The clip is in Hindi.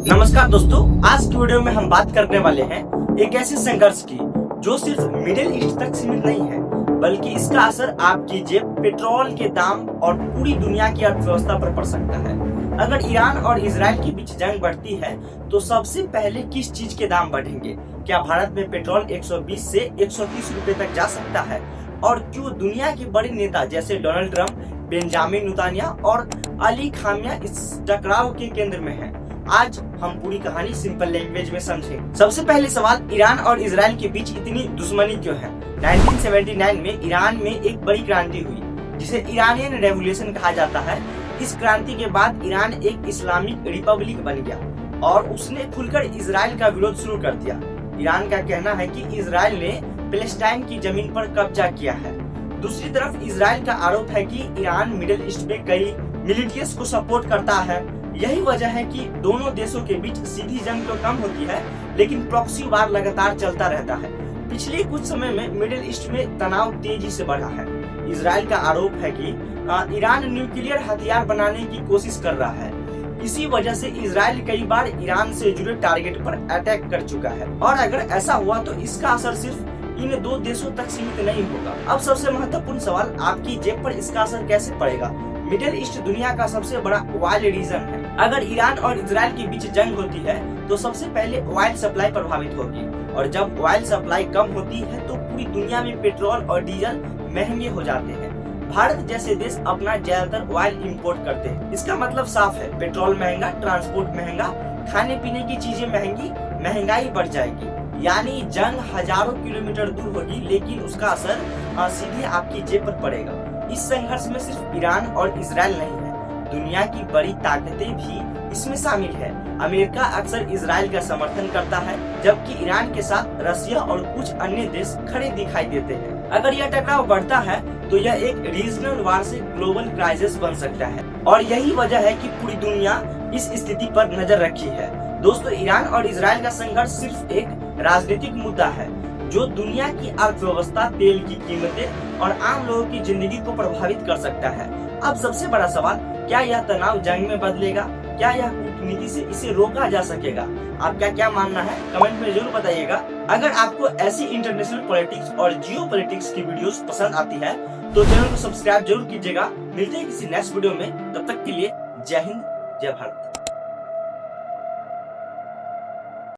नमस्कार दोस्तों, आज की वीडियो में हम बात करने वाले हैं एक ऐसे संघर्ष की जो सिर्फ मिडिल ईस्ट तक सीमित नहीं है, बल्कि इसका असर आपकी जेब, पेट्रोल के दाम और पूरी दुनिया की अर्थव्यवस्था पर पड़ सकता है। अगर ईरान और इजराइल के बीच जंग बढ़ती है तो सबसे पहले किस चीज के दाम बढ़ेंगे? क्या भारत में पेट्रोल 120 से 130 रुपए तक जा सकता है? और क्यों दुनिया के बड़े नेता जैसे डोनाल्ड ट्रंप, बेंजामिन नेतन्याहू और अली खामेनी इस टकराव के केंद्र में हैं? आज हम पूरी कहानी सिंपल लैंग्वेज में समझेंगे। सबसे पहले सवाल, ईरान और इजराइल के बीच इतनी दुश्मनी क्यों है? 1979 में ईरान में एक बड़ी क्रांति हुई जिसे ईरानियन रेवोल्यूशन कहा जाता है। इस क्रांति के बाद ईरान एक इस्लामिक रिपब्लिक बन गया और उसने खुलकर इजराइल का विरोध शुरू कर दिया। ईरान का कहना है कि इजराइल ने पैलेस्टाइन की जमीन पर कब्जा किया है। दूसरी तरफ इजराइल का आरोप है कि ईरान मिडिल ईस्ट में कई मिलिटेंट्स को सपोर्ट करता है। यही वजह है कि दोनों देशों के बीच सीधी जंग तो कम होती है, लेकिन प्रॉक्सी वार लगातार चलता रहता है। पिछले कुछ समय में मिडिल ईस्ट में तनाव तेजी से बढ़ा है। इजराइल का आरोप है कि ईरान न्यूक्लियर हथियार बनाने की कोशिश कर रहा है। इसी वजह से इजराइल कई बार ईरान से जुड़े टारगेट पर अटैक कर चुका है, और अगर ऐसा हुआ तो इसका असर सिर्फ इन दो देशों तक सीमित नहीं होगा। अब सबसे महत्वपूर्ण सवाल, आपकी जेब पर इसका असर कैसे पड़ेगा? मिडिल ईस्ट दुनिया का सबसे बड़ा ऑयल रीजन है। अगर ईरान और इजराइल के बीच जंग होती है तो सबसे पहले ऑयल सप्लाई प्रभावित होगी, और जब ऑयल सप्लाई कम होती है तो पूरी दुनिया में पेट्रोल और डीजल महंगे हो जाते हैं। भारत जैसे देश अपना ज्यादातर ऑयल इंपोर्ट करते हैं। इसका मतलब साफ है, पेट्रोल महंगा, ट्रांसपोर्ट महंगा, खाने पीने की चीजें महंगी, महंगाई बढ़ जाएगी। यानी जंग हजारों किलोमीटर दूर होगी, लेकिन उसका असर सीधे आपकी जेब पर पड़ेगा। इस संघर्ष में सिर्फ ईरान और इजराइल नहीं है, दुनिया की बड़ी ताकतें भी इसमें शामिल है। अमेरिका अक्सर इजराइल का समर्थन करता है, जबकि ईरान के साथ रशिया और कुछ अन्य देश खड़े दिखाई देते हैं। अगर यह टकराव बढ़ता है तो यह एक रीजनल वार से ग्लोबल क्राइसिस बन सकता है, और यही वजह है कि पूरी दुनिया इस स्थिति पर नजर रखी है। दोस्तों, ईरान और इजराइल का संघर्ष सिर्फ एक राजनीतिक मुद्दा है जो दुनिया की अर्थव्यवस्था, तेल की कीमतें और आम लोगों की जिंदगी को प्रभावित कर सकता है। अब सबसे बड़ा सवाल, क्या यह तनाव जंग में बदलेगा? क्या यह कूटनीति से इसे रोका जा सकेगा? आपका क्या मानना है? कमेंट में जरूर बताइएगा। अगर आपको ऐसी इंटरनेशनल पॉलिटिक्स और जियो पॉलिटिक्स की वीडियोस पसंद आती है तो चैनल को सब्सक्राइब जरूर कीजिएगा। मिलते हैं किसी नेक्स्ट वीडियो में, तब तक के लिए जय हिंद, जय भारत।